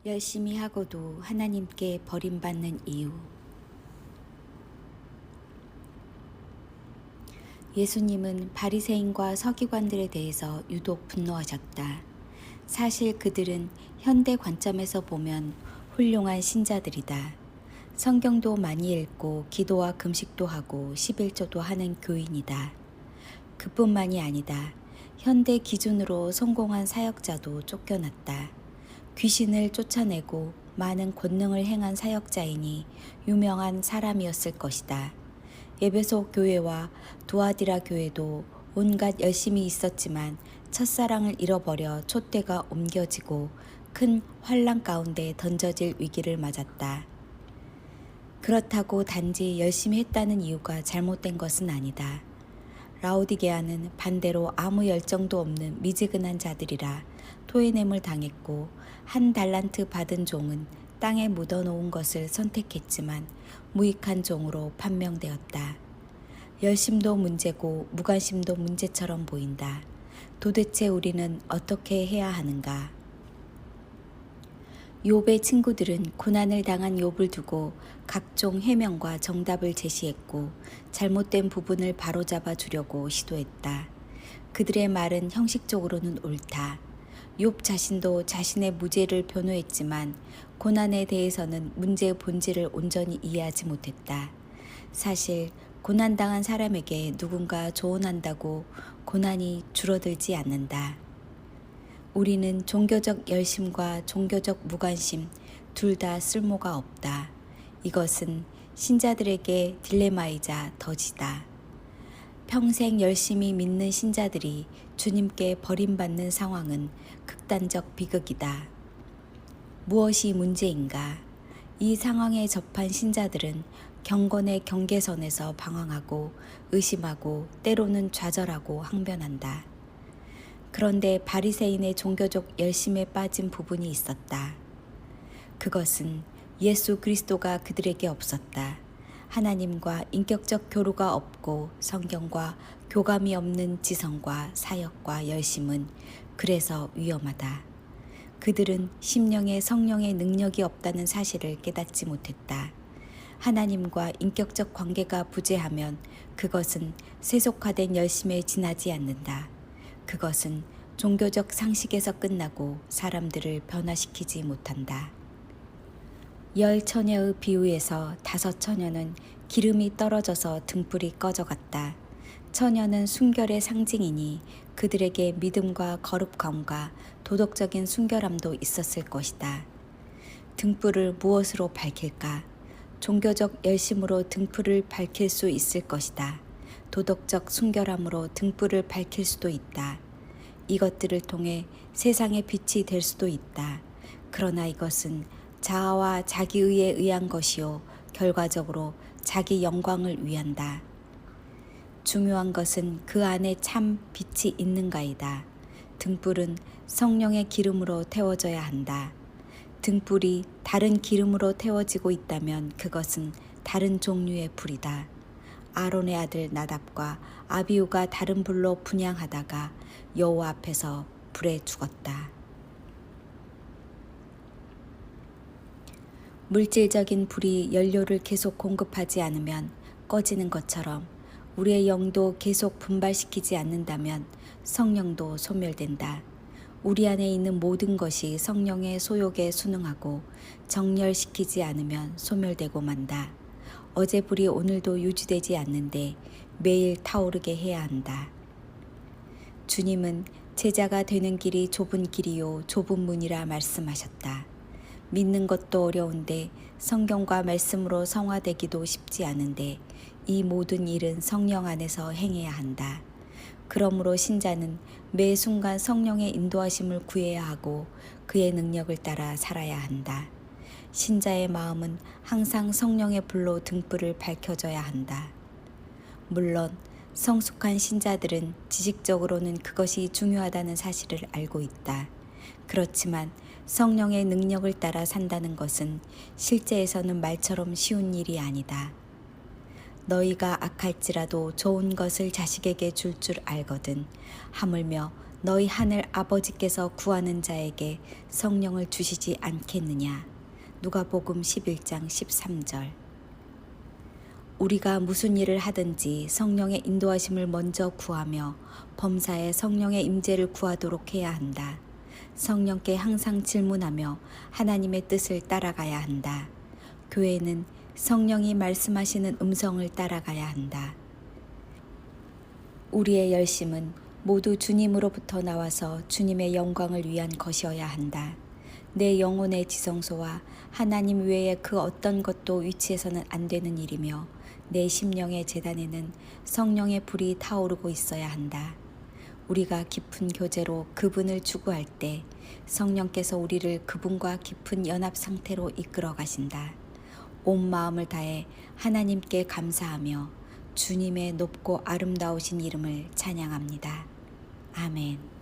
열심히 하고도 하나님께 버림받는 이유. 예수님은 바리새인과 서기관들에 대해서 유독 분노하셨다. 사실 그들은 현대 관점에서 보면 훌륭한 신자들이다. 성경도 많이 읽고 기도와 금식도 하고 11조도 하는 교인이다. 그뿐만이 아니다. 현대 기준으로 성공한 사역자도 쫓겨났다. 귀신을 쫓아내고 많은 권능을 행한 사역자이니 유명한 사람이었을 것이다. 에베소 교회와 두아디라 교회도 온갖 열심이 있었지만 첫사랑을 잃어버려 촛대가 옮겨지고 큰 환란 가운데 던져질 위기를 맞았다. 그렇다고 단지 열심히 했다는 이유가 잘못된 것은 아니다. 라오디게아는 반대로 아무 열정도 없는 미지근한 자들이라 토해냄을 당했고 한 달란트 받은 종은 땅에 묻어놓은 것을 선택했지만 무익한 종으로 판명되었다. 열심도 문제고 무관심도 문제처럼 보인다. 도대체 우리는 어떻게 해야 하는가? 욥의 친구들은 고난을 당한 욥을 두고 각종 해명과 정답을 제시했고 잘못된 부분을 바로잡아 주려고 시도했다. 그들의 말은 형식적으로는 옳다. 욥 자신도 자신의 무죄를 변호했지만 고난에 대해서는 문제의 본질을 온전히 이해하지 못했다. 사실 고난당한 사람에게 누군가 조언한다고 고난이 줄어들지 않는다. 우리는 종교적 열심과 종교적 무관심 둘 다 쓸모가 없다. 이것은 신자들에게 딜레마이자 덫이다. 평생 열심히 믿는 신자들이 주님께 버림받는 상황은 극단적 비극이다. 무엇이 문제인가? 이 상황에 접한 신자들은 경건의 경계선에서 방황하고 의심하고 때로는 좌절하고 항변한다. 그런데 바리새인의 종교적 열심에 빠진 부분이 있었다. 그것은 예수 그리스도가 그들에게 없었다. 하나님과 인격적 교류가 없고 성경과 교감이 없는 지성과 사역과 열심은 그래서 위험하다. 그들은 심령에 성령의 능력이 없다는 사실을 깨닫지 못했다. 하나님과 인격적 관계가 부재하면 그것은 세속화된 열심에 지나지 않는다. 그것은 종교적 상식에서 끝나고 사람들을 변화시키지 못한다. 10처녀의 비유에서 5처녀는 기름이 떨어져서 등불이 꺼져갔다. 처녀는 순결의 상징이니 그들에게 믿음과 거룩함과 도덕적인 순결함도 있었을 것이다. 등불을 무엇으로 밝힐까? 종교적 열심으로 등불을 밝힐 수 있을 것이다. 도덕적 순결함으로 등불을 밝힐 수도 있다. 이것들을 통해 세상의 빛이 될 수도 있다. 그러나 이것은 자아와 자기의에 의한 것이요 결과적으로 자기 영광을 위한다. 중요한 것은 그 안에 참 빛이 있는가이다. 등불은 성령의 기름으로 태워져야 한다. 등불이 다른 기름으로 태워지고 있다면 그것은 다른 종류의 불이다. 아론의 아들 나답과 아비후가 다른 불로 분향하다가 여호와 앞에서 불에 죽었다. 물질적인 불이 연료를 계속 공급하지 않으면 꺼지는 것처럼 우리의 영도 계속 분발시키지 않는다면 성령도 소멸된다. 우리 안에 있는 모든 것이 성령의 소욕에 순응하고 정렬시키지 않으면 소멸되고 만다. 어제 불이 오늘도 유지되지 않는데 매일 타오르게 해야 한다. 주님은 제자가 되는 길이 좁은 길이요 좁은 문이라 말씀하셨다. 믿는 것도 어려운데 성경과 말씀으로 성화되기도 쉽지 않은데 이 모든 일은 성령 안에서 행해야 한다. 그러므로 신자는 매 순간 성령의 인도하심을 구해야 하고 그의 능력을 따라 살아야 한다. 신자의 마음은 항상 성령의 불로 등불을 밝혀줘야 한다. 물론 성숙한 신자들은 지식적으로는 그것이 중요하다는 사실을 알고 있다. 그렇지만 성령의 능력을 따라 산다는 것은 실제에서는 말처럼 쉬운 일이 아니다. 너희가 악할지라도 좋은 것을 자식에게 줄 알거든 하물며 너희 하늘 아버지께서 구하는 자에게 성령을 주시지 않겠느냐. 누가복음 11장 13절. 우리가 무슨 일을 하든지 성령의 인도하심을 먼저 구하며 범사에 성령의 임재를 구하도록 해야 한다. 성령께 항상 질문하며 하나님의 뜻을 따라가야 한다. 교회는 성령이 말씀하시는 음성을 따라가야 한다. 우리의 열심은 모두 주님으로부터 나와서 주님의 영광을 위한 것이어야 한다. 내 영혼의 지성소와 하나님 외에 그 어떤 것도 위치해서는 안 되는 일이며 내 심령의 제단에는 성령의 불이 타오르고 있어야 한다. 우리가 깊은 교제로 그분을 추구할 때 성령께서 우리를 그분과 깊은 연합 상태로 이끌어 가신다. 온 마음을 다해 하나님께 감사하며 주님의 높고 아름다우신 이름을 찬양합니다. 아멘.